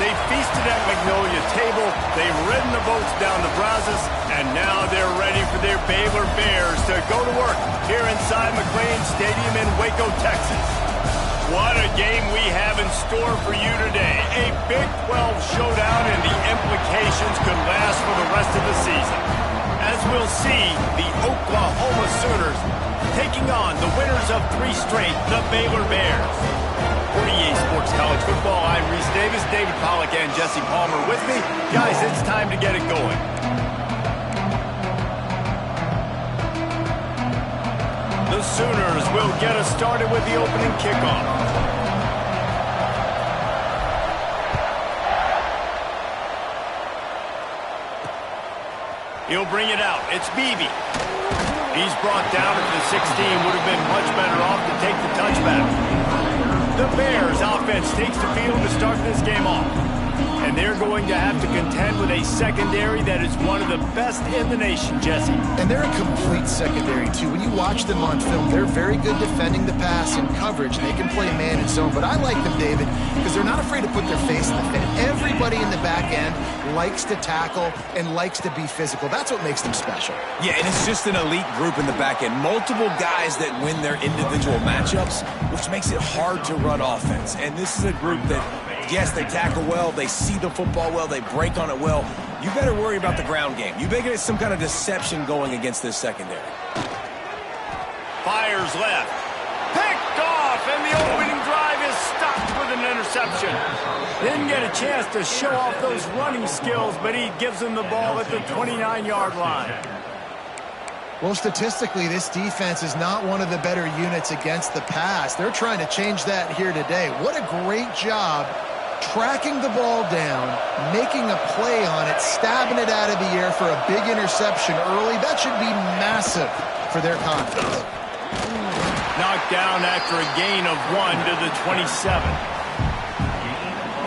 They feasted at Magnolia Table, they've ridden the boats down to Brazos, and now they're ready for their Baylor Bears to go to work here inside McLean Stadium in Waco, Texas. What a game we have in store for you today. A Big 12 showdown, and the implications could last for the rest of the season. As we'll see, the Oklahoma Sooners taking on the winners of 3 straight, the Baylor Bears. For EA Sports College Football, I'm Reese Davis, David Pollack, and Jesse Palmer with me. Guys, it's time to get it going. The Sooners will get us started with the opening kickoff. He'll bring it out. It's Beebe. He's brought down at the 16. Would have been much better off to take the touchback. The Bears offense takes the field to start this game off. And they're going to have to contend with a secondary that is one of the best in the nation, Jesse. And they're a complete secondary, too. When you watch them on film, they're very good defending the pass and coverage, and they can play man and zone. But I like them, David, because they're not afraid to put their face in the fan. Everybody in the back end likes to tackle and likes to be physical. That's what makes them special. Yeah, and it's just an elite group in the back end. Multiple guys that win their individual matchups, which makes it hard to run offense. And this is a group that, yes, they tackle well, they see the football well, they break on it well. You better worry about the ground game. You better get some kind of deception going against this secondary. Fires left. Picked off, and the opening drive is stopped with an interception. Didn't get a chance to show off those running skills, but he gives them the ball at the 29-yard line. Well, statistically, this defense is not one of the better units against the pass. They're trying to change that here today. What a great job tracking the ball down, making a play on it, stabbing it out of the air for a big interception early. That should be massive for their confidence. Knocked down after a gain of 1 to the 27.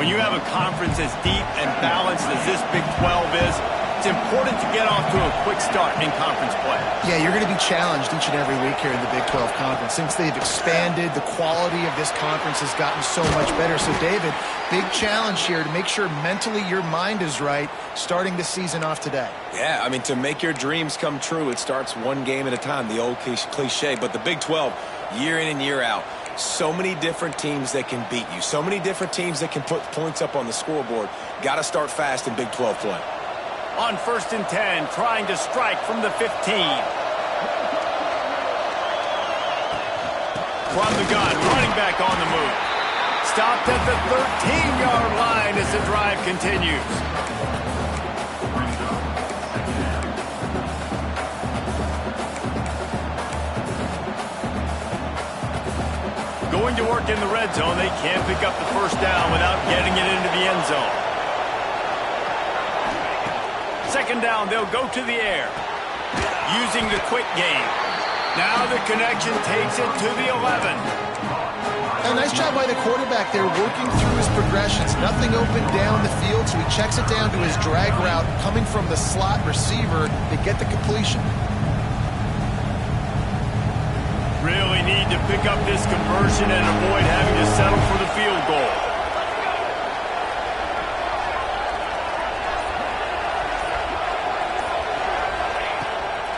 When you have a conference as deep and balanced as this Big 12 is, it's important to get off to a quick start in conference play. Yeah, you're going to be challenged each and every week here in the Big 12 Conference. Since they've expanded, the quality of this conference has gotten so much better. So, David, big challenge here to make sure mentally your mind is right starting the season off today. Yeah, I mean, to make your dreams come true, it starts one game at a time, the old cliche. But the Big 12, year in and year out, so many different teams that can beat you, so many different teams that can put points up on the scoreboard. Got to start fast in Big 12 play. On 1st and 10, trying to strike from the 15. From the gun, running back on the move. Stopped at the 13-yard line as the drive continues. Going to work in the red zone, they can't pick up the first down without getting it into the end zone. Second down, they'll go to the air. Using the quick game. Now the connection takes it to the 11. A nice job by the quarterback there, working through his progressions. Nothing open down the field, so he checks it down to his drag route, coming from the slot receiver to get the completion. Really need to pick up this conversion and avoid having to settle for the field goal.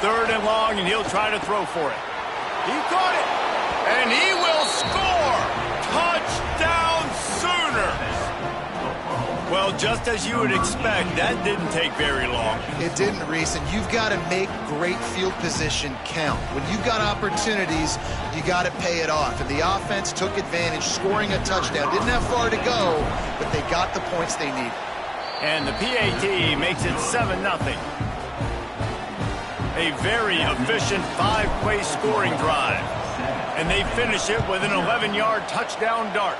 Third and long, and he'll try to throw for it. He caught it, and he will score! Touchdown, Sooners! Well, just as you would expect, that didn't take very long. It didn't, Reese, and you've got to make great field position count. When you've got opportunities, you got to pay it off. And the offense took advantage, scoring a touchdown. Didn't have far to go, but they got the points they needed. And the PAT makes it 7-0. A very efficient 5-play scoring drive. And they finish it with an 11-yard touchdown dart.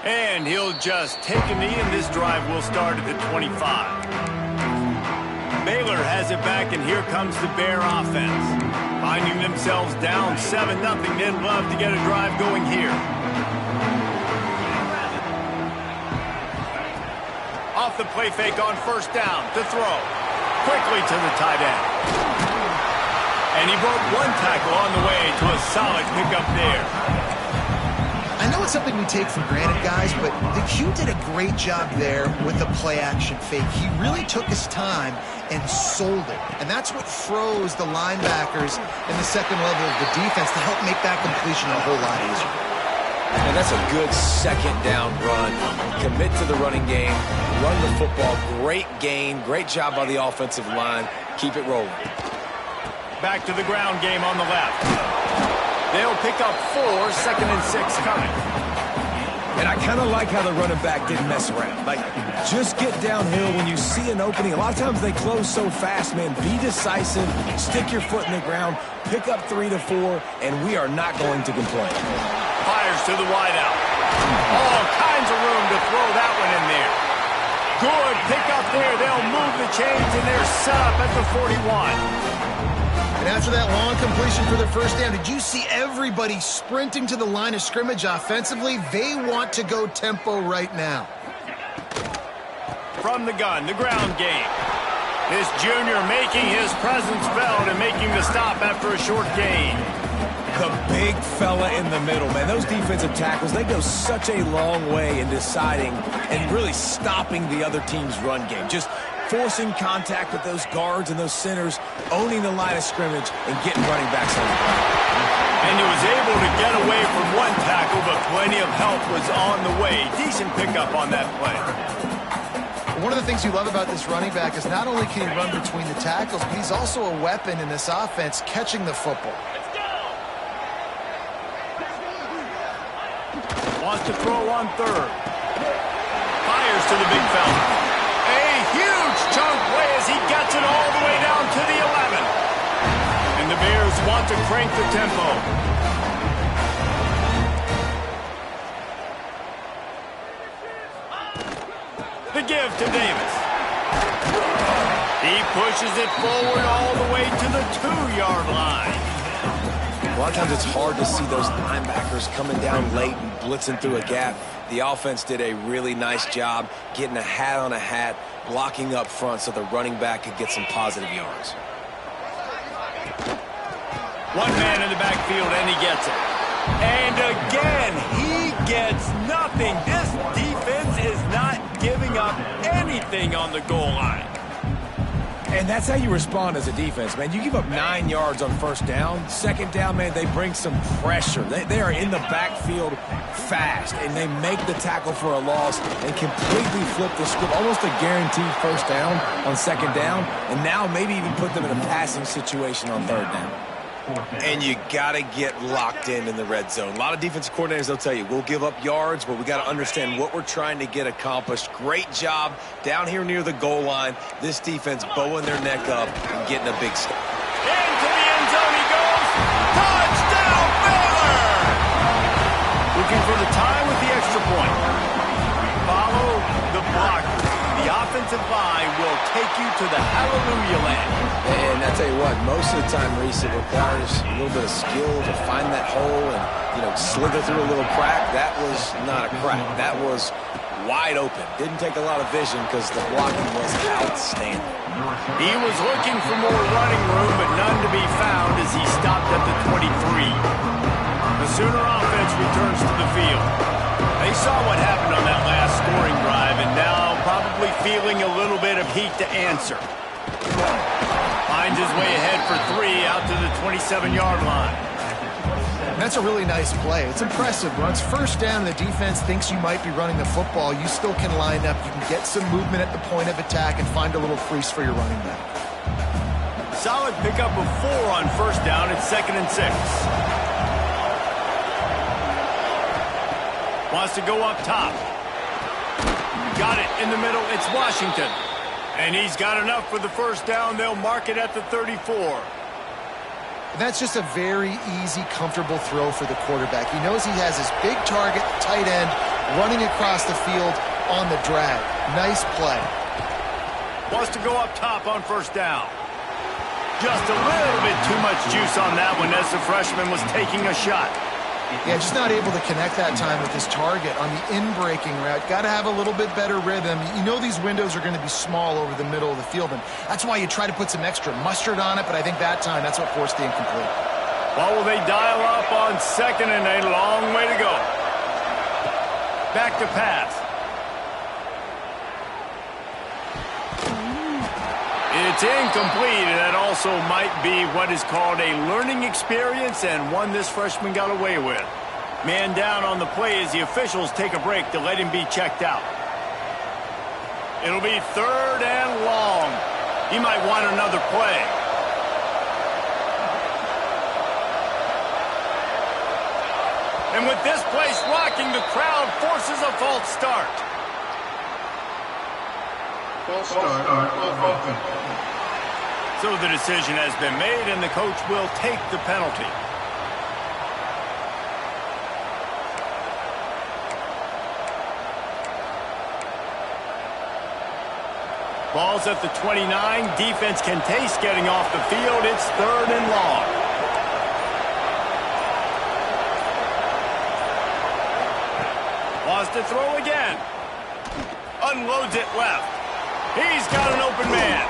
And he'll just take a knee, and this drive will start at the 25. Baylor has it back, and here comes the Bear offense. Finding themselves down 7-0, they'd love to get a drive going here. Off the play fake on first down to throw. Quickly to the tight end. And he broke one tackle on the way to a solid pickup there. I know it's something we take for granted, guys, but the Q did a great job there with the play-action fake. He really took his time and sold it. And that's what froze the linebackers in the second level of the defense to help make that completion a whole lot easier. And that's a good second down run. Commit to the running game, run the football. Great gain, great job by the offensive line. Keep it rolling. Back to the ground game on the left. They'll pick up 4, 2nd and 6 coming. And I kind of like how the running back didn't mess around. Like, just get downhill when you see an opening. A lot of times they close so fast, man. Be decisive, stick your foot in the ground, pick up 3 to 4, and we are not going to complain. Fires to the wideout. All kinds of room to throw that one in there. Good pick up there. They'll move the chains, and they're set up at the 41. And after that long completion for the first down, did you see everybody sprinting to the line of scrimmage offensively? They want to go tempo right now. From the gun, the ground game. This junior making his presence felt and making the stop after a short gain. The big fella in the middle, man. Those defensive tackles, they go such a long way in deciding and really stopping the other team's run game. Just forcing contact with those guards and those centers, owning the line of scrimmage, and getting running backs on the ground. And he was able to get away from one tackle, but plenty of help was on the way. Decent pickup on that play. One of the things you love about this running back is not only can he run between the tackles, but he's also a weapon in this offense catching the football. Wants to throw on 3rd. Fires to the big fella. A huge chunk play as he gets it all the way down to the 11. And the Bears want to crank the tempo. The give to Davis. He pushes it forward all the way to the 2-yard line. A lot of times it's hard to see those linebackers coming down late and blitzing through a gap. The offense did a really nice job getting a hat on a hat, blocking up front so the running back could get some positive yards. One man in the backfield, and he gets it. And again, he gets nothing. This defense is not giving up anything on the goal line. And that's how you respond as a defense, man. You give up 9 yards on first down. Second down, man, they bring some pressure. They are in the backfield fast, and they make the tackle for a loss and completely flip the script. Almost a guaranteed first down on second down, and now maybe even put them in a passing situation on third down. And you got to get locked in the red zone. A lot of defensive coordinators, they'll tell you, we'll give up yards, but we got to understand what we're trying to get accomplished. Great job down here near the goal line. This defense bowing their neck up and getting a big step. Into the end zone he goes. Touchdown, Baylor! Looking for the tie with the extra point. Follow the block. The offensive line will take you to the hallelujah land. And I tell you what, most of the time, Reese, it requires a little bit of skill to find that hole and, slither through a little crack. That was not a crack. That was wide open. Didn't take a lot of vision because the blocking was outstanding. He was looking for more running room, but none to be found as he stopped at the 23. The Sooner offense returns to the field. They saw what happened on that last scoring drive, and now probably feeling a little bit of heat to answer. Finds his way ahead for 3 out to the 27-yard line. That's a really nice play. It's impressive. Once first down, the defense thinks you might be running the football. You still can line up. You can get some movement at the point of attack and find a little crease for your running back. Solid pickup of 4 on first down. It's 2nd and 6. Wants to go up top. Got it in the middle. It's Washington. And he's got enough for the first down. They'll mark it at the 34. That's just a very easy, comfortable throw for the quarterback. He knows he has his big target, tight end, running across the field on the drag. Nice play. Wants to go up top on first down. Just a little bit too much juice on that one as the freshman was taking a shot. Yeah, just not able to connect that time with his target on the in-breaking route. Got to have a little bit better rhythm. You know these windows are going to be small over the middle of the field, and that's why you try to put some extra mustard on it, but I think that time that's what forced the incomplete. Well, will they dial up on 2nd and a long way to go? Back to pass. It's incomplete, and that also might be what is called a learning experience and one this freshman got away with. Man down on the play as the officials take a break to let him be checked out. It'll be 3rd and long. He might want another play. And with this place rocking, the crowd forces a false start. False start. So the decision has been made, and the coach will take the penalty. Ball's at the 29. Defense can taste getting off the field. It's 3rd and long. Wants to throw again. Unloads it left. He's got an open man.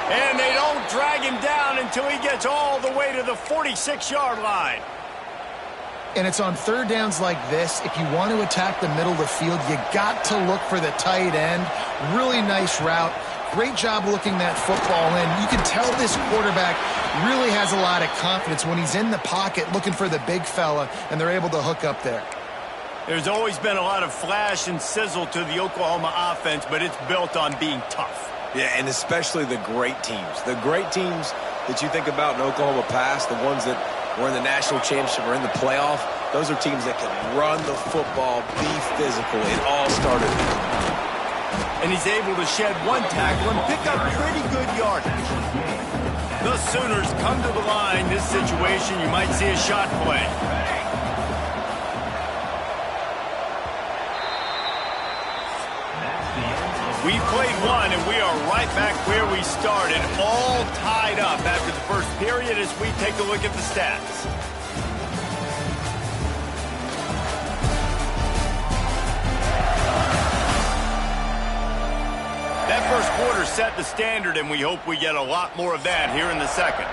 And they don't drag him down until he gets all the way to the 46-yard line. And it's on 3rd downs like this. If you want to attack the middle of the field, you got to look for the tight end. Really nice route. Great job looking that football in. You can tell this quarterback really has a lot of confidence when he's in the pocket looking for the big fella, and they're able to hook up there. There's always been a lot of flash and sizzle to the Oklahoma offense, but it's built on being tough. Yeah, and especially the great teams. The great teams that you think about in Oklahoma past, the ones that were in the national championship or in the playoff, those are teams that can run the football, be physical. It all started there. And he's able to shed one tackle and pick up pretty good yardage. The Sooners come to the line. This situation, you might see a shot play. We played one, and we are right back where we started, all tied up after the first period as we take a look at the stats. That first quarter set the standard, and we hope we get a lot more of that here in the second.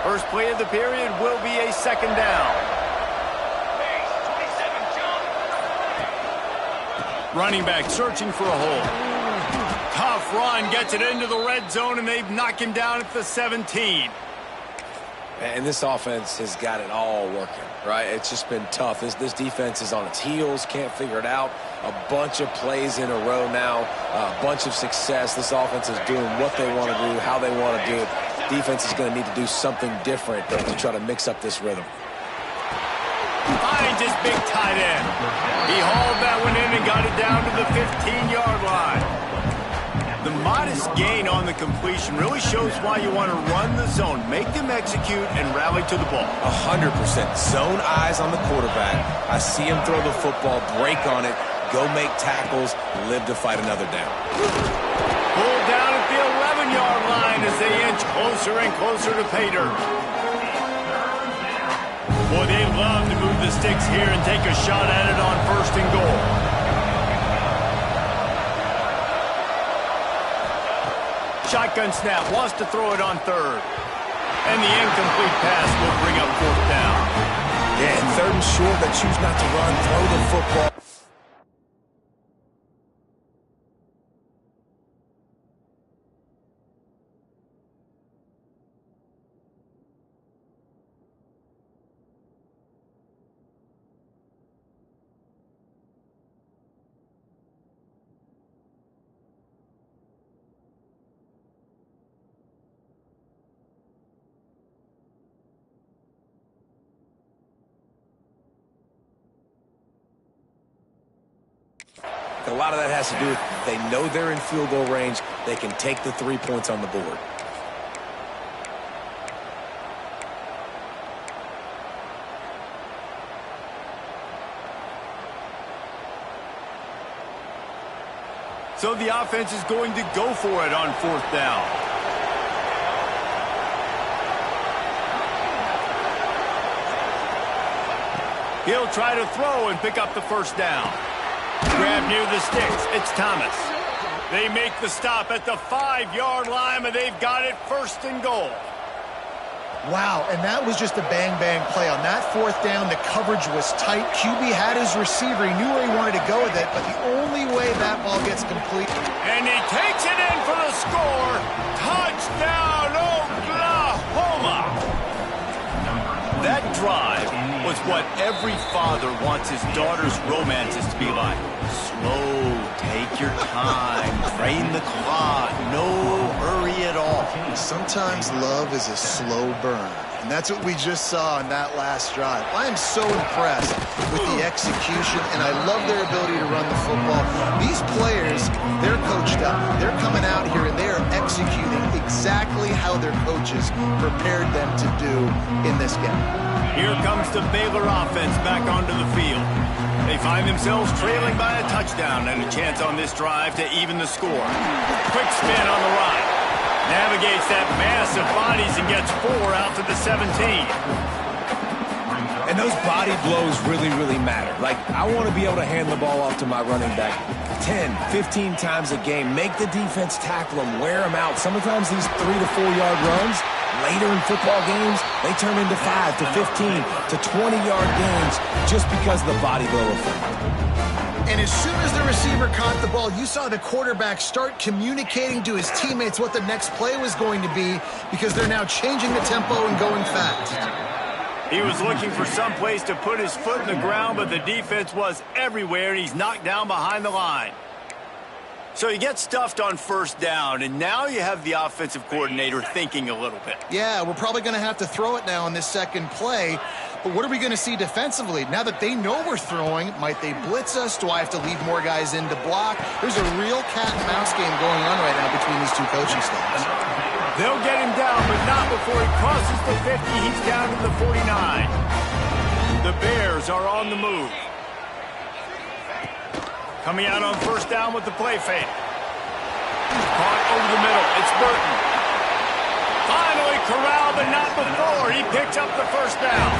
First play of the period will be a 2nd down. Running back searching for a hole. Tough run, gets it into the red zone, and they've knocked him down at the 17. And this offense has got it all working, right? It's just been tough. This defense is on its heels, can't figure it out. A bunch of plays in a row now, a bunch of success. This offense is doing what they want to do, how they want to do it. Defense is going to need to do something different to try to mix up this rhythm. Finds his big tight end. He hauled that one in and got it down to the 15-yard line. The modest gain on the completion really shows why you want to run the zone, make them execute, and rally to the ball. 100%. Zone eyes on the quarterback. I see him throw the football, break on it, go make tackles, live to fight another down. Pulled down at the 11-yard line as they inch closer and closer to pay dirt. Boy, they love to move the sticks here and take a shot at it on 1st and goal. Shotgun snap, wants to throw it on 3rd. And the incomplete pass will bring up 4th down. Yeah, and 3rd and short, they choose not to run, throw the football. A lot of that has to do with they know they're in field goal range. They can take the 3 points on the board. So the offense is going to go for it on 4th down. He'll try to throw and pick up the 1st down. Grab near the sticks. It's Thomas. They make the stop at the 5-yard line, and they've got it 1st and goal. Wow, and that was just a bang-bang play. On that 4th down, the coverage was tight. QB had his receiver. He knew where he wanted to go with it, but the only way that ball gets complete. And he takes it in for the score. Touchdown, Oklahoma! That drive was what every father wants his daughter's romances to be like. Slow, take your time, drain the clock, no hurry at all. Sometimes love is a slow burn, and that's what we just saw in that last drive. I am so impressed with the execution, and I love their ability to run the football. These players, they're coached up. They're coming out here, and they are executing exactly how their coaches prepared them to do in this game. Here comes the Baylor offense back onto the field. They find themselves trailing by a touchdown and a chance on this drive to even the score. Quick spin on the right. Navigates that mass of bodies and gets 4 out to the 17. And those body blows really, really matter. Like, I want to be able to hand the ball off to my running back 10, 15 times a game. Make the defense tackle them, wear them out. Sometimes these 3 to 4 yard runs, later in football games, they turn into 5 to 15 to 20-yard games just because of the body blow effect. And as soon as the receiver caught the ball, you saw the quarterback start communicating to his teammates what the next play was going to be because they're now changing the tempo and going fast. He was looking for some place to put his foot in the ground, but the defense was everywhere, and he's knocked down behind the line. So he gets stuffed on 1st down, and now you have the offensive coordinator thinking a little bit. Yeah, we're probably going to have to throw it now on this 2nd play. But what are we going to see defensively? Now that they know we're throwing, might they blitz us? Do I have to leave more guys in to block? There's a real cat and mouse game going on right now between these 2 coaching staffs. They'll get him down, but not before he crosses the 50. He's down to the 49. The Bears are on the move. Coming out on 1st down with the play fake. Caught over the middle. It's Burton. Finally corralled, but not before. He picks up the 1st down.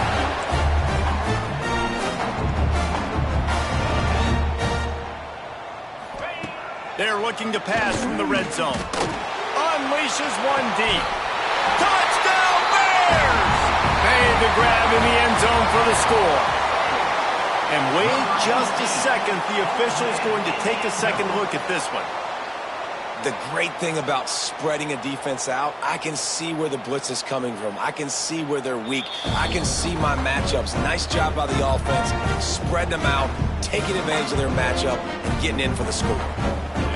They're looking to pass from the red zone. Unleashes one deep. Touchdown Bears! Made the grab in the end zone for the score. And wait just a second. The official's going to take a second look at this one. The great thing about spreading a defense out, I can see where the blitz is coming from. I can see where they're weak. I can see my matchups. Nice job by the offense, spreading them out, taking advantage of their matchup, and getting in for the score.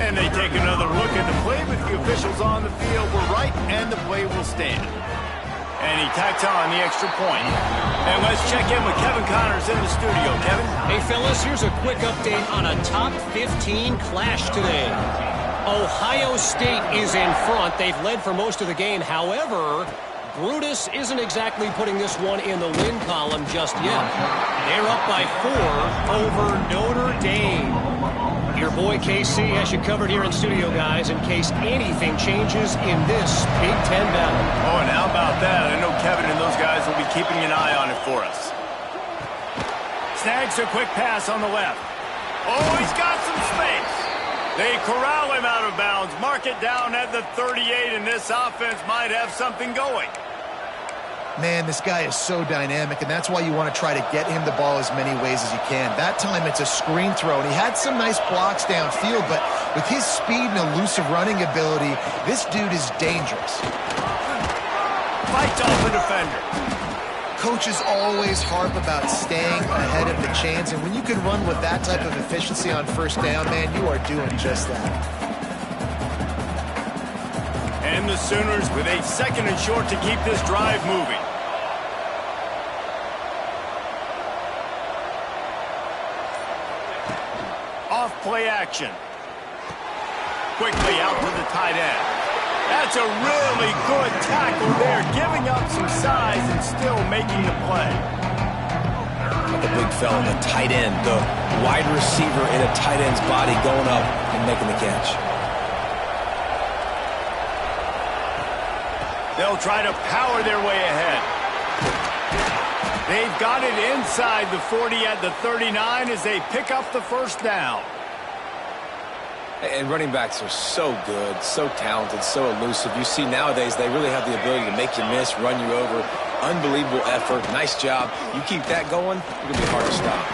And they take another look at the play, but the officials on the field were right, and the play will stand. And he tacks on the extra point. And let's check in with Kevin Connors in the studio. Kevin? Hey, fellas, here's a quick update on a top 15 clash today. Ohio State is in front. They've led for most of the game. However, Brutus isn't exactly putting this one in the win column just yet. They're up by 4 over Notre Dame. Your boy KC has you covered here in studio, guys, in case anything changes in this Big Ten battle. Oh, and how about that? I know Kevin and those guys will be keeping an eye on it for us. Snags a quick pass on the left. Oh, he's got some space. They corral him out of bounds. Mark it down at the 38, and this offense might have something going. Man, this guy is so dynamic, and that's why you want to try to get him the ball as many ways as you can. That time, it's a screen throw, and he had some nice blocks downfield, but with his speed and elusive running ability, this dude is dangerous. Fights off the defender. Coaches always harp about staying ahead of the chains, and when you can run with that type of efficiency on 1st down, man, you are doing just that. And the Sooners with a 2nd and short to keep this drive moving. Off play action. Quickly out to the tight end. That's a really good tackle there, giving up some size and still making the play. The big fella, the tight end, the wide receiver in a tight end's body going up and making the catch. They'll try to power their way ahead. They've got it inside the 40 at the 39 as they pick up the 1st down. And running backs are so good, so talented, so elusive. You see nowadays they really have the ability to make you miss, run you over. Unbelievable effort. Nice job. You keep that going, it's going to be hard to stop.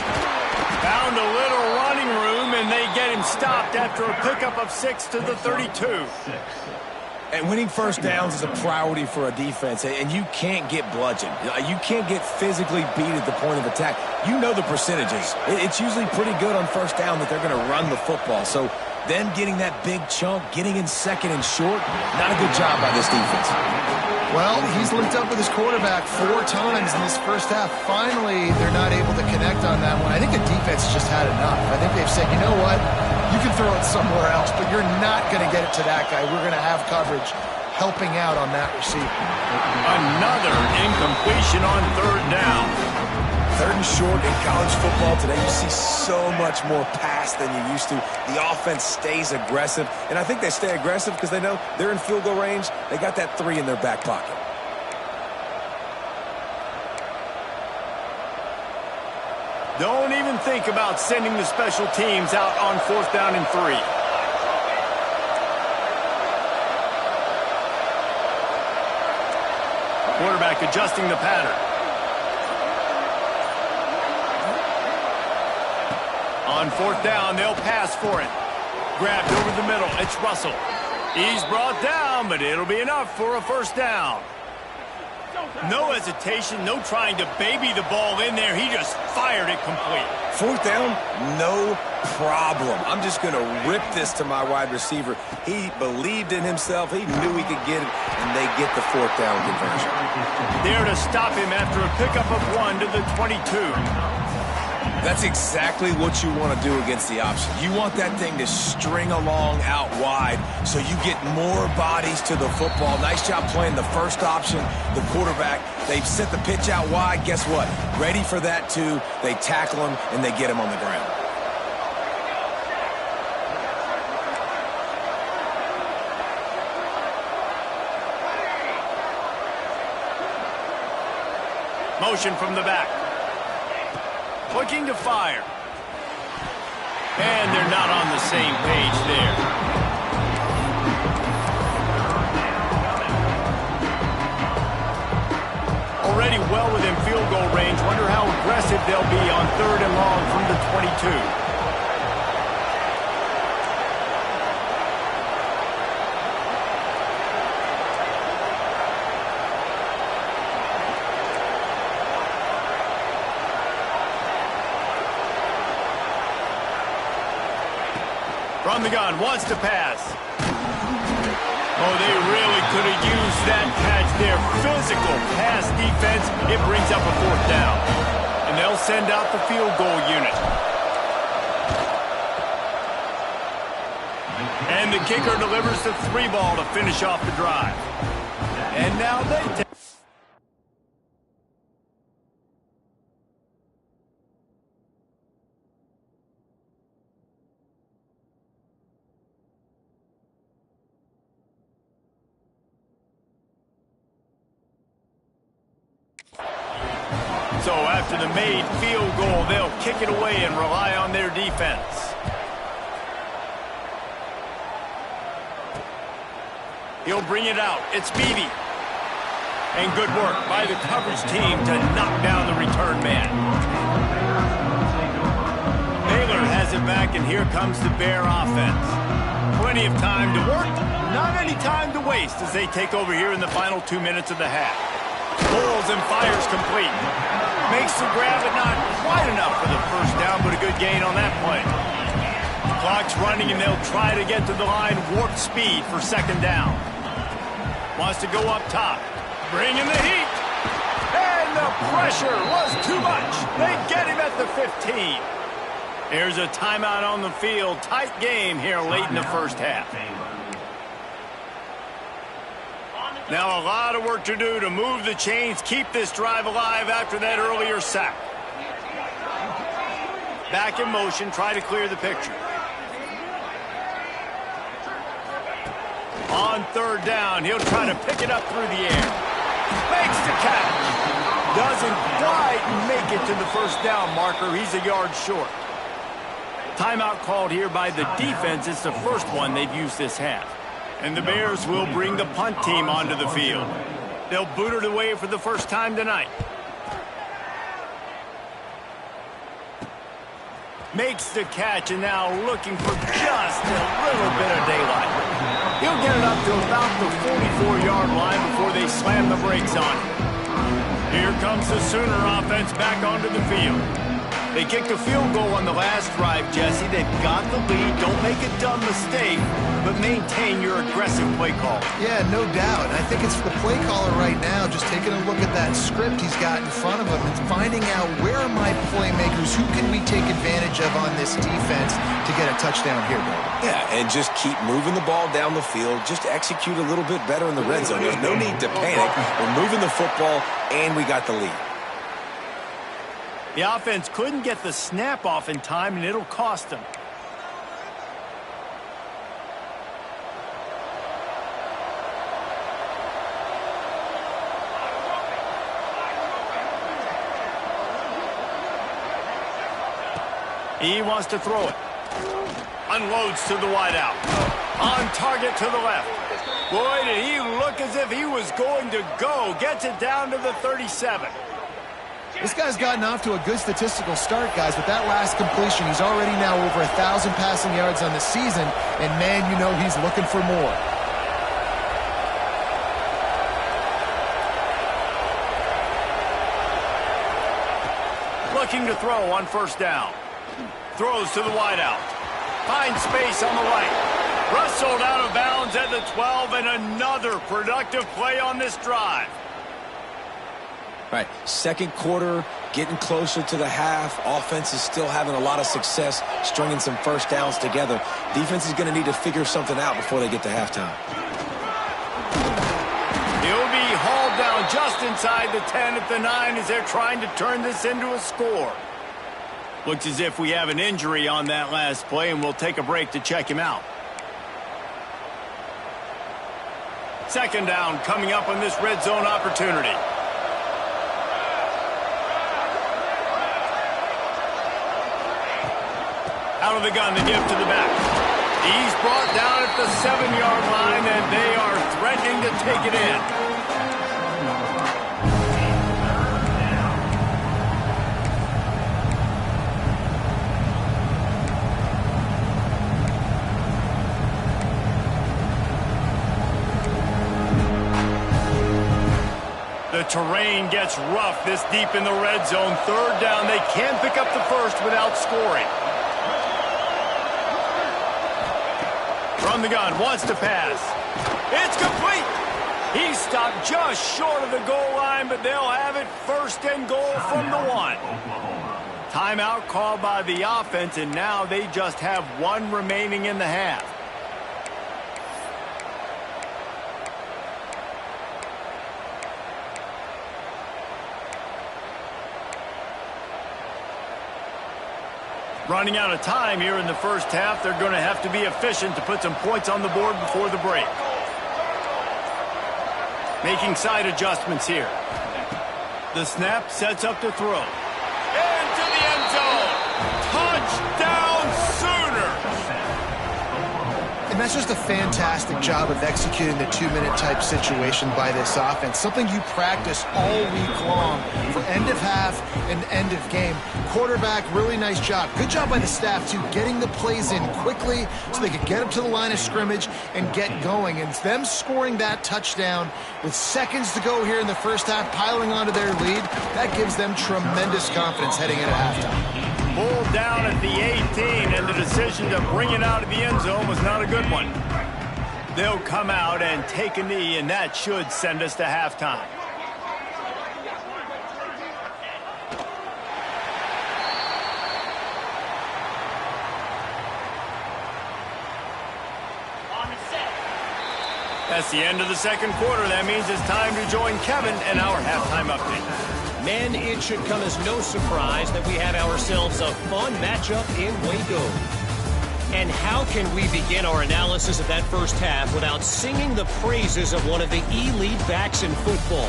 Found a little running room, and they get him stopped after a pickup of 6 to the 32. And winning first downs is a priority for a defense, and you can't get bludgeoned. You can't get physically beat at the point of attack. You know the percentages. It's usually pretty good on first down that they're going to run the football. So then getting that big chunk, getting in second and short, not a good job by this defense. Well, he's linked up with his quarterback 4 times in this first half. Finally, they're not able to connect on that one. I think the defense just had enough. I think they've said, you know what? You can throw it somewhere else, but you're not going to get it to that guy. We're going to have coverage helping out on that receiver. Another incompletion on 3rd down. 3rd and short in college football today, you see so much more pass than you used to. The offense stays aggressive, and I think they stay aggressive because they know they're in field goal range. They got that 3 in their back pocket. Don't even think about sending the special teams out on 4th down and 3. Quarterback adjusting the pattern. On 4th down, they'll pass for it. Grabbed over the middle. It's Russell. He's brought down, but it'll be enough for a first down. No hesitation, no trying to baby the ball in there. He just fired it complete. 4th down, no problem. I'm just going to rip this to my wide receiver. He believed in himself. He knew he could get it, and they get the 4th down conversion. There to stop him after a pickup of 1 to the 22. That's exactly what you want to do against the option. You want that thing to string along out wide so you get more bodies to the football. Nice job playing the first option, the quarterback. They've sent the pitch out wide. Guess what? Ready for that, too. They tackle him, and they get him on the ground. Motion from the back. Looking to fire. And they're not on the same page there. Already well within field goal range. Wonder how aggressive they'll be on 3rd and long from the 22. From the gun, wants to pass. Oh, they really could have used that catch there. Physical pass defense. It brings up a 4th down. And they'll send out the field goal unit. And the kicker delivers the 3 ball to finish off the drive. And now they take. So after the made field goal, they'll kick it away and rely on their defense. He'll bring it out. It's Beebe. And good work by the coverage team to knock down the return man. Baylor has it back, and here comes the Bear offense. Plenty of time to work, not any time to waste as they take over here in the final 2 minutes of the half. Pulls and fires complete. Makes the grab, but not quite enough for the first down, but a good gain on that play. Clock's running, and they'll try to get to the line warp speed for 2nd down. Wants to go up top. Bring in the heat. And the pressure was too much. They get him at the 15. There's a timeout on the field. Tight game here late in the first half. Now a lot of work to do to move the chains, keep this drive alive after that earlier sack. Back in motion, try to clear the picture. On 3rd down, he'll try to pick it up through the air. Makes the catch. Doesn't quite make it to the first down marker. He's a yard short. Timeout called here by the defense. It's the first one they've used this half. And the Bears will bring the punt team onto the field. They'll boot it away for the first time tonight. Makes the catch and now looking for just a little bit of daylight. He'll get it up to about the 44-yard line before they slam the brakes on it. Here comes the Sooner offense back onto the field. They kicked a field goal on the last drive, Jesse. They've got the lead. Don't make a dumb mistake, but maintain your aggressive play call. Yeah, no doubt. I think it's the play caller right now just taking a look at that script he's got in front of him and finding out where are my playmakers, who can we take advantage of on this defense to get a touchdown here, David. Yeah, and just keep moving the ball down the field. Just execute a little bit better in the red zone. There's no need to panic. We're moving the football, and we got the lead. The offense couldn't get the snap off in time, and it'll cost them. He wants to throw it. Unloads to the wideout. On target to the left. Boy, did he look as if he was going to go. Gets it down to the 37. This guy's gotten off to a good statistical start, guys. With that last completion, he's already now over 1,000 passing yards on the season, and man, you know he's looking for more. Looking to throw on first down. Throws to the wideout. Finds space on the right. Rustled out of bounds at the 12, and another productive play on this drive. Right, second quarter, getting closer to the half. Offense is still having a lot of success stringing some first downs together. Defense is going to need to figure something out before they get to halftime. He'll be hauled down just inside the 10 at the 9 as they're trying to turn this into a score. Looks as if we have an injury on that last play, and we'll take a break to check him out. Second down coming up on this red zone opportunity. Out of the gun, the give to the back. He's brought down at the 7-yard line, and they are threatening to take it in. The terrain gets rough this deep in the red zone. Third down, they can't pick up the first without scoring. From the gun, wants to pass. It's complete. He stopped just short of the goal line, but they'll have it first and goal from the 1. Timeout called by the offense, and now they just have 1 remaining in the half. Running out of time here in the first half. They're going to have to be efficient to put some points on the board before the break. Making side adjustments here. The snap sets up to throw. Into the end zone. Touchdown Sooners! And that's just a fantastic job of executing the 2-minute type situation by this offense. Something you practice all week long for end of half and end of game. Quarterback, really nice job. Good job by the staff, too, getting the plays in quickly so they could get up to the line of scrimmage and get going. And them scoring that touchdown with seconds to go here in the first half, piling onto their lead, that gives them tremendous confidence heading into halftime. Pulled down at the 18, and the decision to bring it out of the end zone was not a good one. They'll come out and take a knee, and that should send us to halftime. That's the end of the second quarter. That means it's time to join Kevin and our halftime update. Men, it should come as no surprise that we have ourselves a fun matchup in Waco. And how can we begin our analysis of that first half without singing the praises of one of the elite backs in football?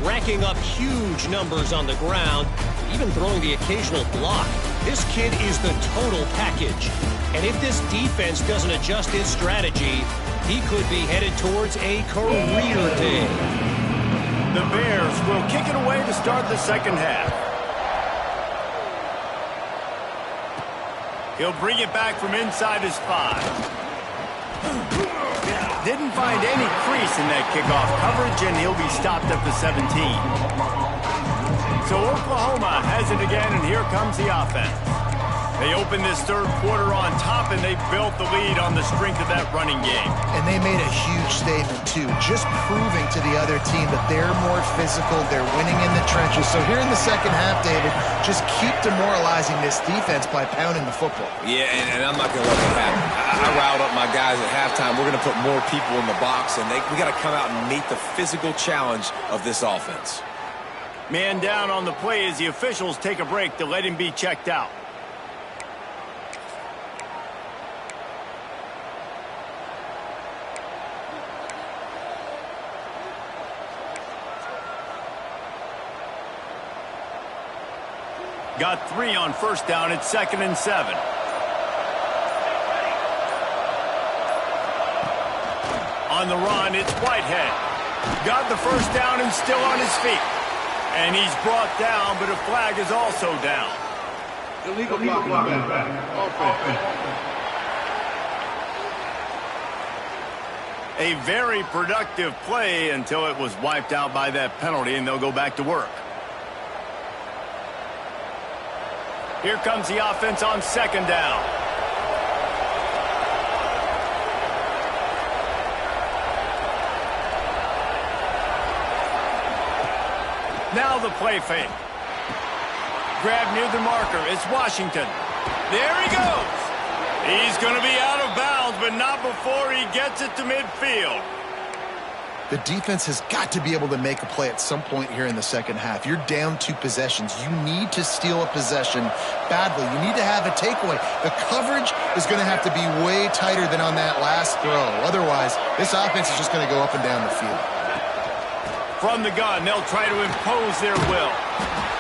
Racking racking up huge numbers on the ground, even throwing the occasional block. This kid is the total package. And if this defense doesn't adjust its strategy, he could be headed towards a career day. The Bears will kick it away to start the second half. He'll bring it back from inside his 5. Didn't find any crease in that kickoff coverage, and he'll be stopped at the 17. So Oklahoma has it again, and here comes the offense. They opened this third quarter on top, and they built the lead on the strength of that running game. And they made a huge statement, too, just proving to the other team that they're more physical, they're winning in the trenches. So here in the second half, David, just keep demoralizing this defense by pounding the football. Yeah, and I'm not going to let that happen. I riled up my guys at halftime. We're going to put more people in the box, and we got to come out and meet the physical challenge of this offense. Man down on the play as the officials take a break to let him be checked out. Got 3 on first down. It's 2nd and 7. On the run, it's Whitehead. Got the first down and still on his feet. And he's brought down, but a flag is also down. Illegal blocking back. Offense. A very productive play until it was wiped out by that penalty, and they'll go back to work. Here comes the offense on 2nd down. Now the play fake. Grab near the marker. It's Washington. There he goes. He's going to be out of bounds, but not before he gets it to midfield. The defense has got to be able to make a play at some point here in the second half. You're down 2 possessions. You need to steal a possession badly. You need to have a takeaway. The coverage is going to have to be way tighter than on that last throw. Otherwise, this offense is just going to go up and down the field. From the gun, they'll try to impose their will.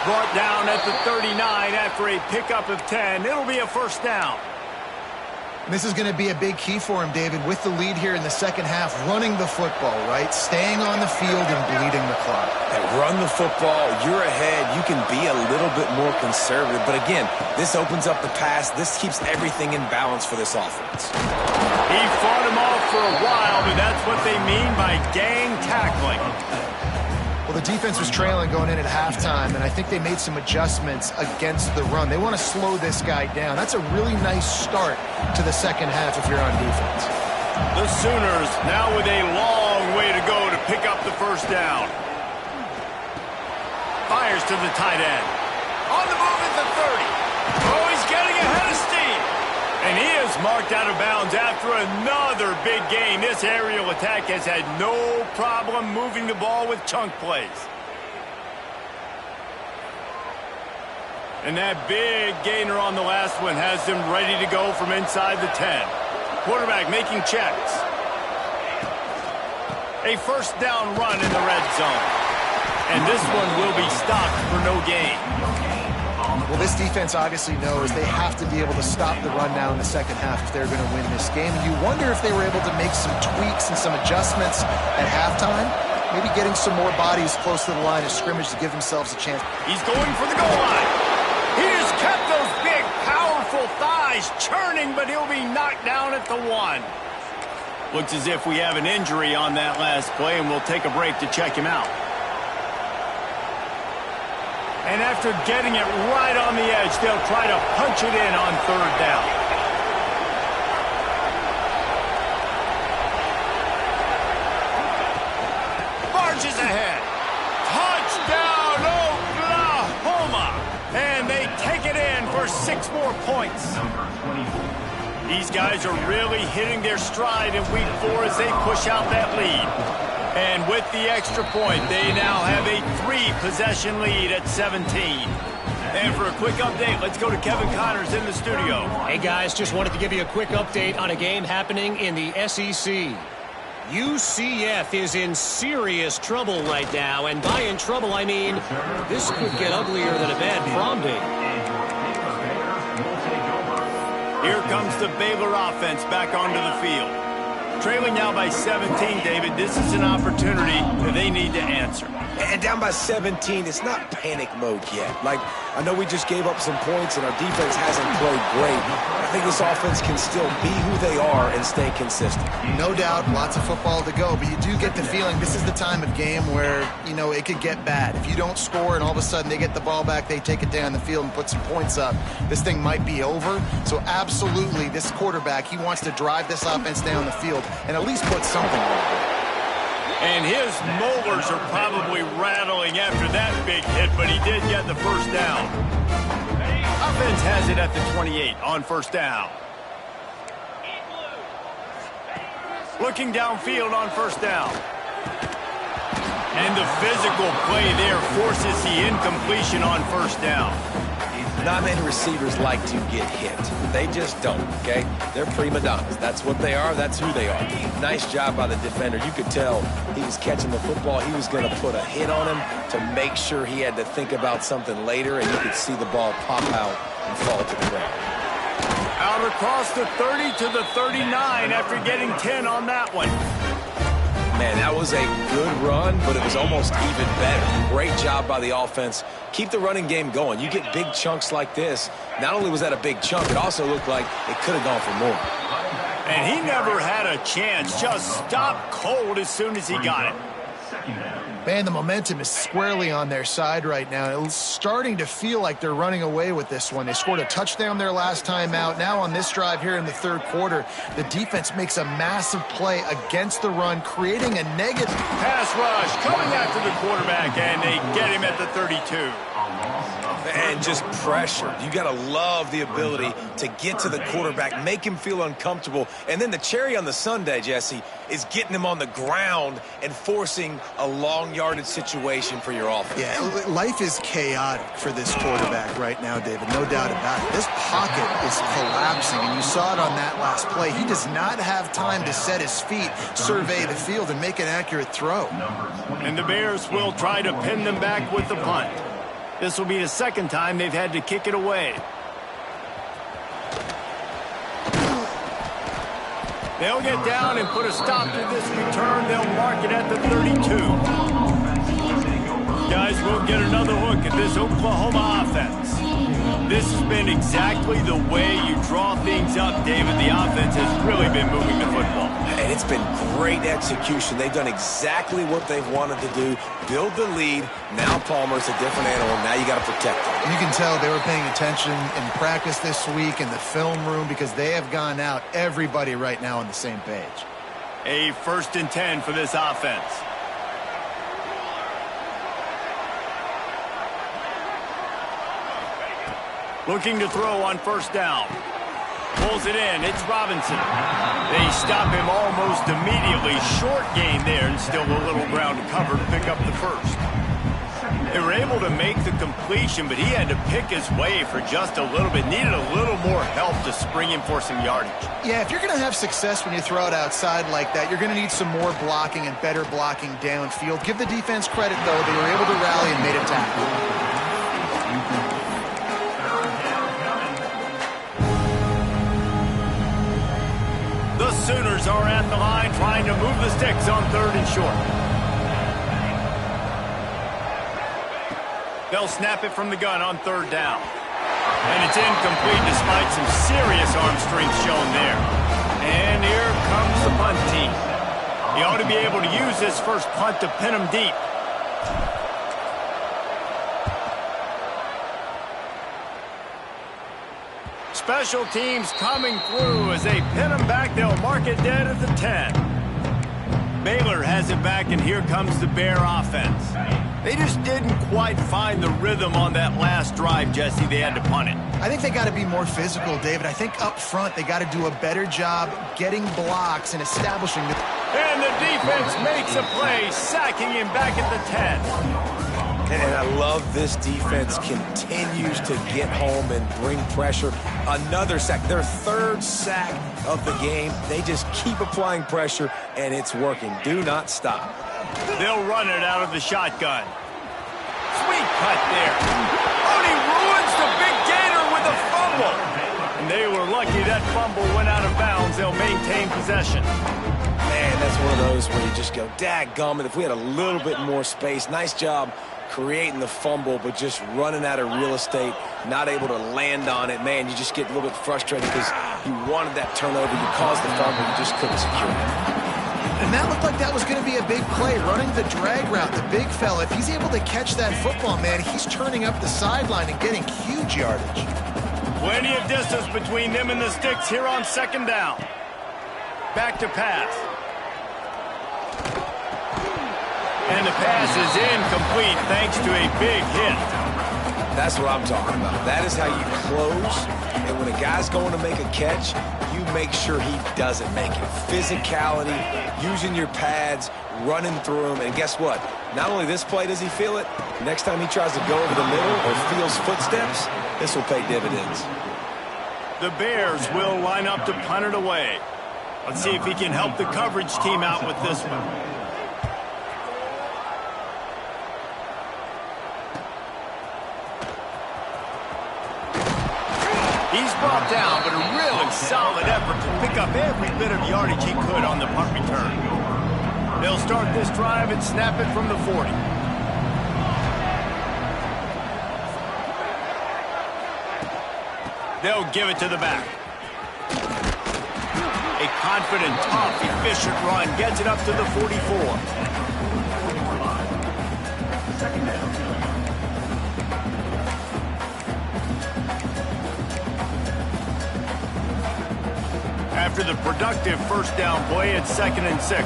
Brought down at the 39 after a pickup of 10. It'll be a first down. This is going to be a big key for him, David, with the lead here in the second half, running the football, right? Staying on the field and bleeding the clock. Hey, run the football. You're ahead. You can be a little bit more conservative. But again, this opens up the pass. This keeps everything in balance for this offense. He fought him off for a while, but that's what they mean by gang tackling. Well, the defense was trailing going in at halftime, and I think they made some adjustments against the run. They want to slow this guy down. That's a really nice start to the second half if you're on defense. The Sooners now with a long way to go to pick up the first down. Fires to the tight end. On the move at the 30. Oh, he's getting ahead of steam. And he is marked out of bounds after another big gain. This aerial attack has had no problem moving the ball with chunk plays. And that big gainer on the last one has them ready to go from inside the 10. Quarterback making checks. A first down run in the red zone. And this one will be stopped for no gain. Well, this defense obviously knows they have to be able to stop the run now in the second half if they're going to win this game. And you wonder if they were able to make some tweaks and some adjustments at halftime. Maybe getting some more bodies close to the line of scrimmage to give themselves a chance. He's going for the goal line. He just kept those big, powerful thighs churning, but he'll be knocked down at the 1. Looks as if we have an injury on that last play, and we'll take a break to check him out. And after getting it right on the edge, they'll try to punch it in on third down. Barges ahead. Touchdown, Oklahoma! And they take it in for 6 more points. These guys are really hitting their stride in week 4 as they push out that lead. And with the extra point, they now have a 3-possession lead at 17. And for a quick update, let's go to Kevin Connors in the studio. Hey, guys, just wanted to give you a quick update on a game happening in the SEC. UCF is in serious trouble right now, and by in trouble, I mean this could get uglier than a bad prom date. Here comes the Baylor offense back onto the field. Trailing now by 17, David. This is an opportunity that they need to answer. And down by 17, it's not panic mode yet. Like, I know we just gave up some points and our defense hasn't played great. I think this offense can still be who they are and stay consistent. No doubt, lots of football to go, but you do get the feeling this is the time of game where, you know, it could get bad. If you don't score and all of a sudden they get the ball back, they take it down the field and put some points up, this thing might be over. So absolutely, this quarterback, he wants to drive this offense down the field and at least put something on it. And his molars are probably rattling after that big hit, but he did get the first down. Offense has it at the 28 on first down. Looking downfield on first down. And the physical play there forces the incompletion on first down. Not many receivers like to get hit. They just don't, okay? They're prima donnas. That's what they are. That's who they are. Nice job by the defender. You could tell he was catching the football. He was going to put a hit on him to make sure he had to think about something later, and you could see the ball pop out and fall to the ground. Out across the 30 to the 39 after getting 10 on that one. Man, that was a good run, but it was almost even better. Great job by the offense. Keep the running game going. You get big chunks like this. Not only was that a big chunk, it also looked like it could have gone for more. And he never had a chance. Just stopped cold as soon as he got it. Man, the momentum is squarely on their side right now. It's starting to feel like they're running away with this one. They scored a touchdown their last time out. Now on this drive here in the third quarter, the defense makes a massive play against the run, creating a negative pass rush coming after the quarterback, and they get him at the 32. And just pressure. You got to love the ability to get to the quarterback, make him feel uncomfortable. And then the cherry on the sundae, Jesse, is getting him on the ground and forcing a long yardage situation for your offense. Yeah, life is chaotic for this quarterback right now, David. No doubt about it. This pocket is collapsing, and you saw it on that last play. He does not have time to set his feet, survey the field, and make an accurate throw. And the Bears will try to pin them back with the punt. This will be the second time they've had to kick it away. They'll get down and put a stop to this return. They'll mark it at the 32. Guys, we'll get another look at this Oklahoma offense. This has been exactly the way you draw things up, David. The offense has really been moving the football. And it's been great execution. They've done exactly what they've wanted to do. Build the lead. Now Palmer's a different animal. Now you got to protect him. You can tell they were paying attention in practice this week in the film room because they have gone out, everybody right now on the same page. A 1st and 10 for this offense. Looking to throw on first down. Pulls it in. It's Robinson. They stop him almost immediately. Short gain there and still a little ground to cover to pick up the first. They were able to make the completion, but he had to pick his way for just a little bit. Needed a little more help to spring him for some yardage. Yeah, if you're going to have success when you throw it outside like that, you're going to need some more blocking and better blocking downfield. Give the defense credit, though. They were able to rally and made a tackle. The Sooners are at the line trying to move the sticks on 3rd and short. They'll snap it from the gun on 3rd down. And it's incomplete despite some serious arm strength shown there. And here comes the punt team. He ought to be able to use this first punt to pin him deep. Special teams coming through as they pin them back. They'll mark it dead at the 10. Baylor has it back, and here comes the Bear offense. They just didn't quite find the rhythm on that last drive, Jesse. They had to punt it. I think they got to be more physical, David. I think up front they got to do a better job getting blocks and establishing the... And the defense makes a play, sacking him back at the 10. And I love this defense continues to get home and bring pressure. Another sack, their third sack of the game. They just keep applying pressure, and it's working. Do not stop. They'll run it out of the shotgun. Sweet cut there. Oh, he ruins the big gator with a fumble. And they were lucky that fumble went out of bounds. They'll maintain possession. Man, that's one of those where you just go, dadgummit, if we had a little bit more space. Nice job creating the fumble, but just running out of real estate, not able to land on it. Man, you just get a little bit frustrated because you wanted that turnover. You caused the fumble. You just couldn't secure it. And that looked like that was going to be a big play, running the drag route. The big fella, if he's able to catch that football, man, he's turning up the sideline and getting huge yardage. Plenty of distance between them and the sticks here on second down. Back to pass. And the pass is incomplete thanks to a big hit. That's what I'm talking about. That is how you close. And when a guy's going to make a catch, you make sure he doesn't make it. Physicality, using your pads, running through him. And guess what? Not only this play does he feel it, next time he tries to go over the middle or feels footsteps, this will pay dividends. The Bears will line up to punt it away. Let's see if he can help the coverage team out with this one. He's brought down, but a really solid effort to pick up every bit of yardage he could on the punt return. They'll start this drive and snap it from the 40. They'll give it to the back. A confident, tough, efficient run gets it up to the 44. Second down. After the productive first down play, it's 2nd and 6.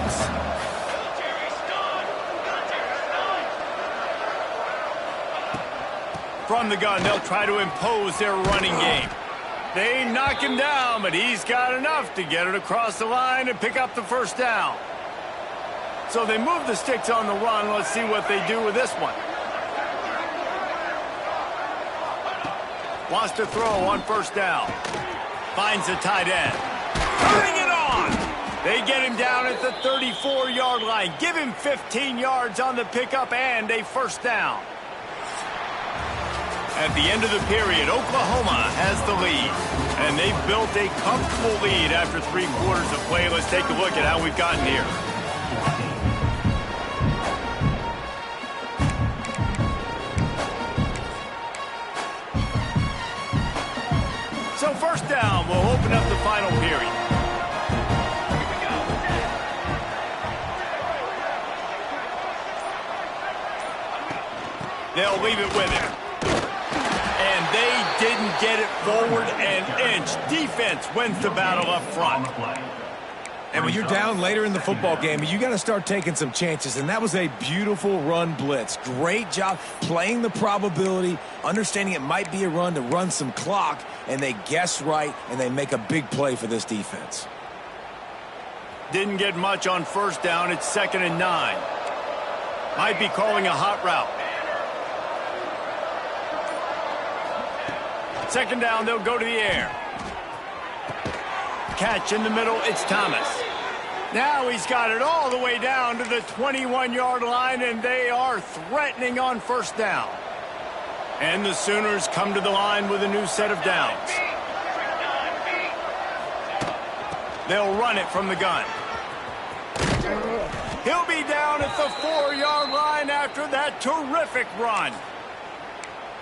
From the gun, they'll try to impose their running game. They knock him down, but he's got enough to get it across the line and pick up the first down. So they move the sticks on the run. Let's see what they do with this one. Wants to throw on first down. Finds the tight end. Turning it on. They get him down at the 34-yard line. Give him 15 yards on the pickup and a first down. At the end of the period, Oklahoma has the lead. And they've built a comfortable lead after 3 quarters of play. Let's take a look at how we've gotten here. So first down, we'll open up the final period. They'll leave it with him. And they didn't get it forward an inch. Defense wins the battle up front. And when you're down later in the football game, you got to start taking some chances. And that was a beautiful run blitz. Great job playing the probability, understanding it might be a run to run some clock, and they guess right, and they make a big play for this defense. Didn't get much on first down. It's 2nd and 9. Might be calling a hot route. 2nd down, they'll go to the air. Catch in the middle, it's Thomas. Now he's got it all the way down to the 21-yard line, and they are threatening on first down. And the Sooners come to the line with a new set of downs. They'll run it from the gun. He'll be down at the 4-yard line after that terrific run.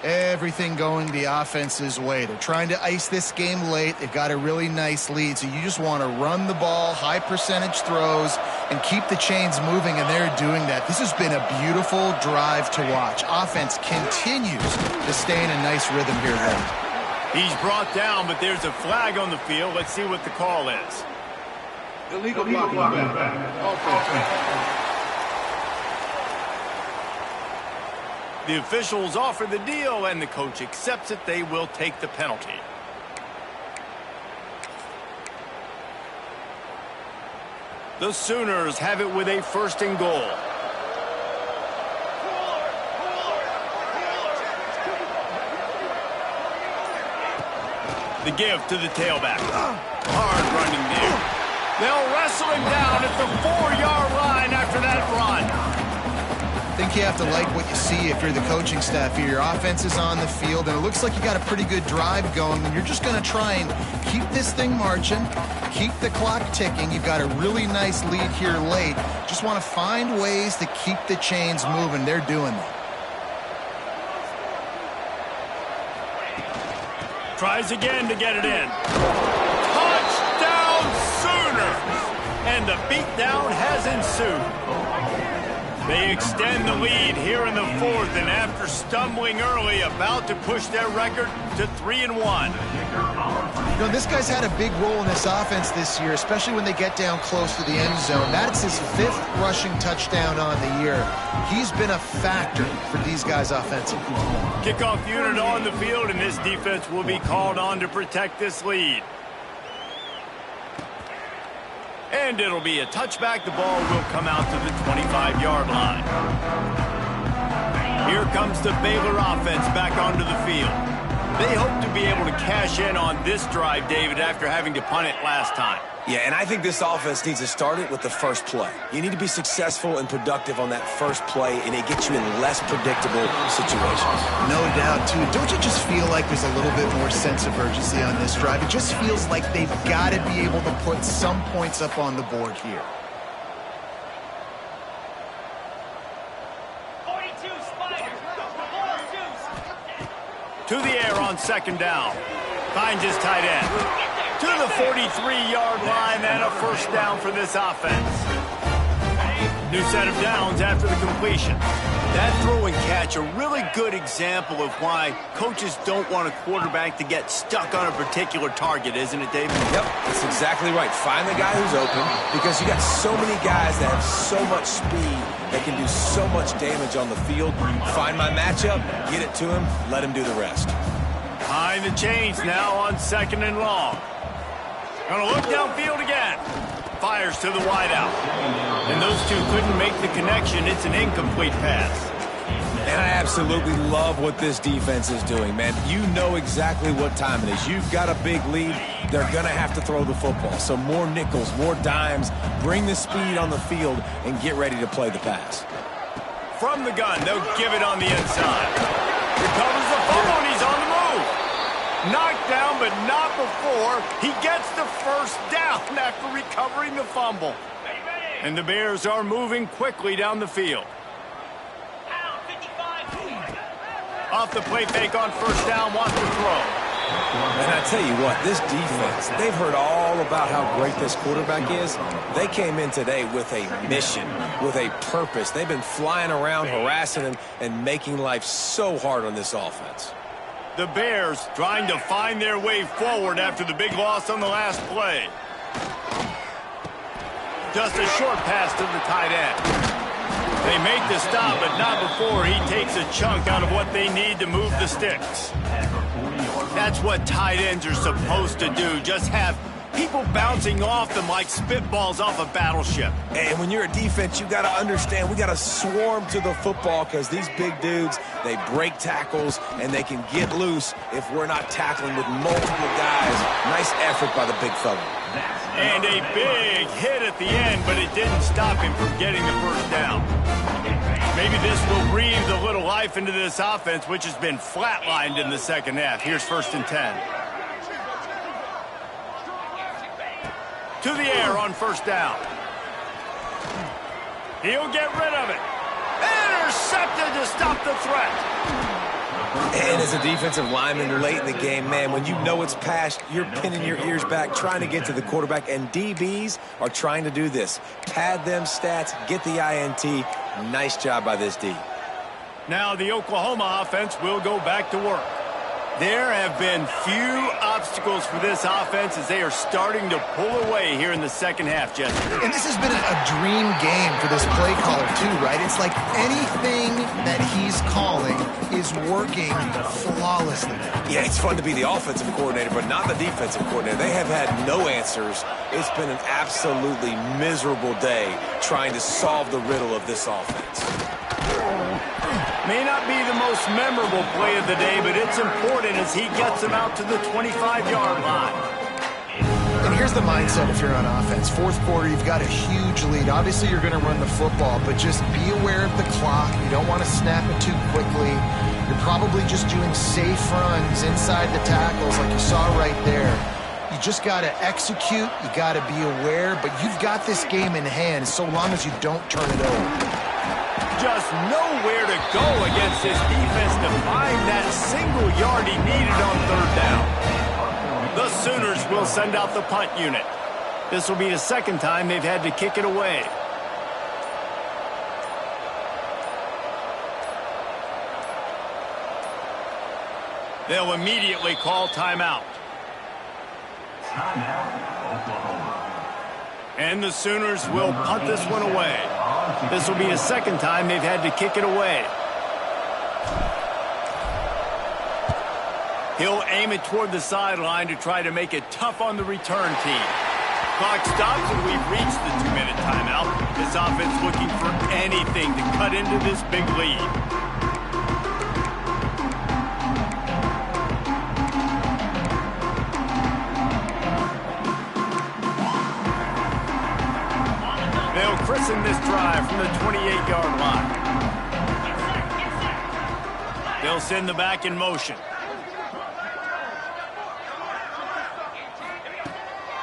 Everything going the offense's way. They're trying to ice this game late. They've got a really nice lead, so you just want to run the ball, high percentage throws, and keep the chains moving, and they're doing that. This has been a beautiful drive to watch. Offense continues to stay in a nice rhythm here late. He's brought down, but there's a flag on the field. Let's see what the call is. Illegal blocking back. Offense. The officials offer the deal, and the coach accepts it. They will take the penalty. The Sooners have it with a 1st and goal. The give to the tailback. Hard running there. They'll wrestle him down at the 4-yard line after that run. I think you have to like what you see if you're the coaching staff here. Your offense is on the field, and it looks like you got a pretty good drive going, and you're just going to try and keep this thing marching, keep the clock ticking. You've got a really nice lead here late. Just want to find ways to keep the chains moving. They're doing that. Tries again to get it in. Touchdown Sooners! And the beatdown has ensued. They extend the lead here in the 4th, and after stumbling early, about to push their record to 3-1. You know, this guy's had a big role in this offense this year, especially when they get down close to the end zone. That's his 5th rushing touchdown on the year. He's been a factor for these guys offensively. Kickoff unit on the field, and this defense will be called on to protect this lead. And it'll be a touchback. The ball will come out to the 25-yard line. Here comes the Baylor offense back onto the field. They hope to be able to cash in on this drive, David, after having to punt it last time. Yeah, and I think this offense needs to start it with the first play. You need to be successful and productive on that first play, and it gets you in less predictable situations. No doubt, too. Don't you just feel like there's a little bit more sense of urgency on this drive? It just feels like they've got to be able to put some points up on the board here. 42 Spiders. To the air on 2nd down. Finds his tight end. To the 43-yard line, and a 1st down for this offense. New set of downs after the completion. That throw and catch, a really good example of why coaches don't want a quarterback to get stuck on a particular target, isn't it, David? Yep, that's exactly right. Find the guy who's open, because you got so many guys that have so much speed that can do so much damage on the field. Find my matchup, get it to him, let him do the rest. Behind the chains now on 2nd and long. Gonna look downfield again. Fires to the wideout. And those two couldn't make the connection. It's an incomplete pass. And I absolutely love what this defense is doing, man. You know exactly what time it is. You've got a big lead. They're going to have to throw the football. So more nickels, more dimes. Bring the speed on the field and get ready to play the pass. From the gun, they'll give it on the inside. Recovers the fumble, and he's on the move. Knocked down, but not before he gets the 1st down after recovering the fumble. And the Bears are moving quickly down the field. Off the play fake on 1st down, wants to throw. And I tell you what, this defense, they've heard all about how great this quarterback is. They came in today with a mission, with a purpose. They've been flying around, harassing him, and making life so hard on this offense. The Bears trying to find their way forward after the big loss on the last play. Just a short pass to the tight end. They make the stop, but not before he takes a chunk out of what they need to move the sticks. That's what tight ends are supposed to do. Just have people bouncing off them like spitballs off a battleship. And when you're a defense, you got to understand, we got to swarm to the football, because these big dudes, they break tackles and they can get loose if we're not tackling with multiple guys. Nice effort by the big fella. And a big hit at the end, but it didn't stop him from getting the 1st down. Maybe this will breathe a little life into this offense, which has been flatlined in the 2nd half. Here's 1st and 10. To the air on 1st down. He'll get rid of it. Intercepted to stop the threat. And as a defensive lineman late in the game, man, when you know it's past, you're pinning your ears back, trying to get to the quarterback, and DBs are trying to do this. Pad them stats, get the INT. Nice job by this D. Now the Oklahoma offense will go back to work. There have been few obstacles for this offense as they are starting to pull away here in the 2nd half, Jesse. And this has been a dream game for this play caller, too, right? It's like anything that he's calling is working flawlessly. Yeah, it's fun to be the offensive coordinator, but not the defensive coordinator. They have had no answers. It's been an absolutely miserable day trying to solve the riddle of this offense. May not be the most memorable play of the day, but it's important as he gets them out to the 25-yard line. And here's the mindset if you're on offense. Fourth quarter, you've got a huge lead. Obviously, you're going to run the football, but just be aware of the clock. You don't want to snap it too quickly. You're probably just doing safe runs inside the tackles like you saw right there. You just got to execute. You got to be aware, but you've got this game in hand so long as you don't turn it over. Just nowhere to go against this defense to find that single yard he needed on third down. The Sooners will send out the punt unit. This will be the second time they've had to kick it away. They'll immediately call timeout. And the Sooners will punt this one away. This will be the second time they've had to kick it away. He'll aim it toward the sideline to try to make it tough on the return team. Clock stops and we've reached the 2-minute timeout. This offense looking for anything to cut into this big lead. They'll christen this drive from the 28-yard line. They'll send the back in motion.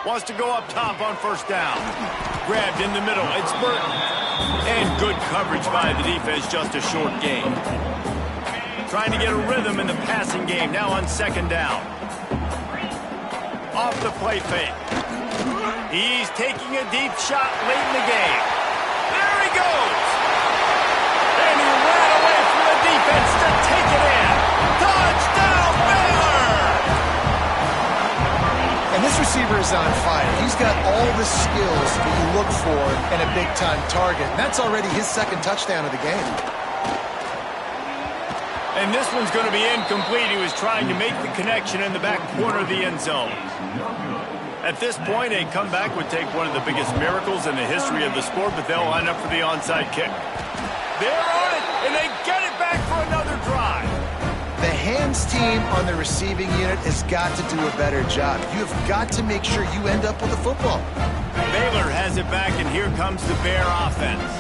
Wants to go up top on first down. Grabbed in the middle. It's Burton. And good coverage by the defense, just a short gain. Trying to get a rhythm in the passing game, now on second down. Off the play fake. He's taking a deep shot late in the game. There he goes! And he ran away from the defense to take it in. Touchdown, Baylor! And this receiver is on fire. He's got all the skills that you look for in a big-time target. And that's already his second touchdown of the game. And this one's going to be incomplete. He was trying to make the connection in the back corner of the end zone. At this point, a comeback would take one of the biggest miracles in the history of the sport, but they'll line up for the onside kick. They're on it, and they get it back for another drive. The hands team on the receiving unit has got to do a better job. You have got to make sure you end up with the football. Baylor has it back, and here comes the Bear offense.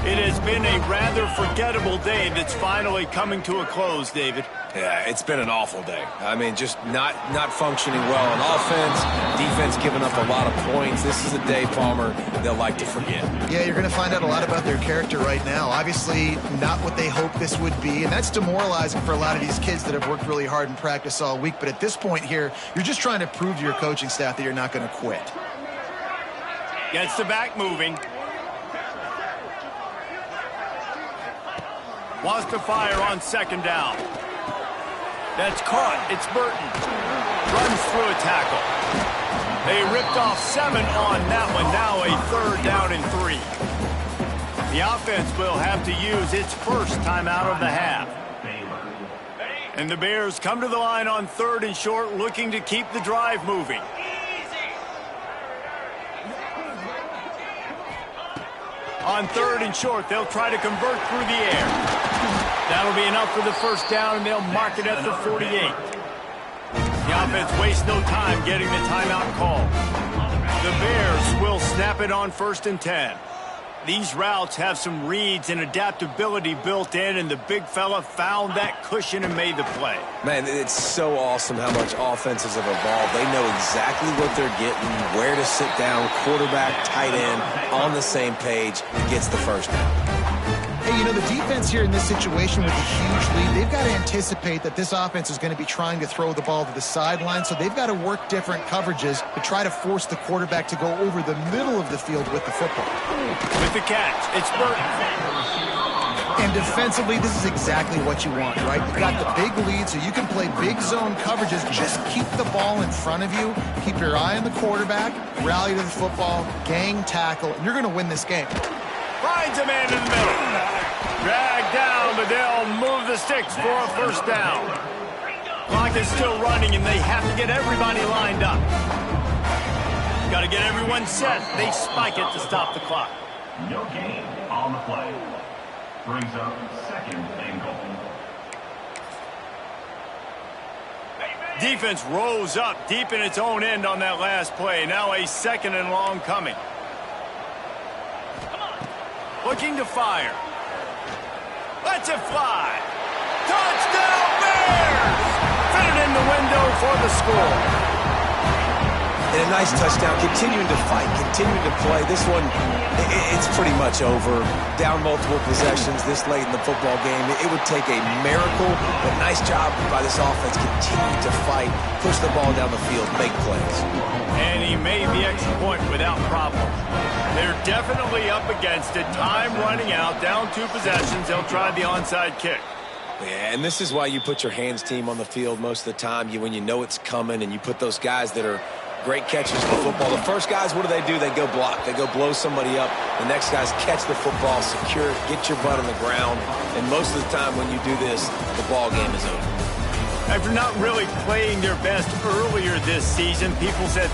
It has been a rather forgettable day that's finally coming to a close, David. Yeah, it's been an awful day. I mean, just not functioning well on offense, defense giving up a lot of points. This is a day, Palmer, they'll like to forget. Yeah, you're going to find out a lot about their character right now. Obviously, not what they hoped this would be, and that's demoralizing for a lot of these kids that have worked really hard in practice all week. But at this point here, you're just trying to prove to your coaching staff that you're not going to quit. Gets the back moving. Wants to fire on second down. That's caught. It's Burton. Runs through a tackle. They ripped off 7 on that one. Now a third down and 3. The offense will have to use its first timeout of the half. And the Bears come to the line on third and short, looking to keep the drive moving. On third and short, they'll try to convert through the air. That'll be enough for the first down, and they'll mark it at the 48. The offense wastes no time getting the timeout call. The Bears will snap it on first and 10. These routes have some reads and adaptability built in, and the big fella found that cushion and made the play. Man, it's so awesome how much offenses have evolved. They know exactly what they're getting, where to sit down, quarterback, tight end, on the same page, and gets the first down. Hey, you know, the defense here in this situation with a huge lead, they've got to anticipate that this offense is going to be trying to throw the ball to the sideline, so they've got to work different coverages to try to force the quarterback to go over the middle of the field with the football. With the catch, it's Burton. And defensively, this is exactly what you want, right? You've got the big lead, so you can play big zone coverages. Just keep the ball in front of you. Keep your eye on the quarterback, rally to the football, gang tackle, and you're going to win this game. Finds a man in the middle. Dragged down, but they'll move the sticks for a first down. Clock is still running, and they have to get everybody lined up. Got to get everyone set. They spike it to stop the clock. No gain on the play. Brings up second and goal. Defense rose up deep in its own end on that last play. Now a 2nd and long coming. Looking to fire. Lets it fly. Touchdown Bears! Fitted in the window for the score. And a nice touchdown, continuing to fight, continuing to play. This one, it's pretty much over. Down multiple possessions this late in the football game. It would take a miracle, but nice job by this offense. Continue to fight, push the ball down the field, make plays. And he made the extra point without problem. They're definitely up against it. Time running out, down 2 possessions. They'll try the onside kick. Yeah, and this is why you put your hands team on the field most of the time. When you know it's coming, and you put those guys that are great catches for football. The first guys, what do? They go block. They go blow somebody up. The next guys catch the football, secure it, get your butt on the ground. And most of the time when you do this, the ball game is over. After not really playing their best earlier this season, people said,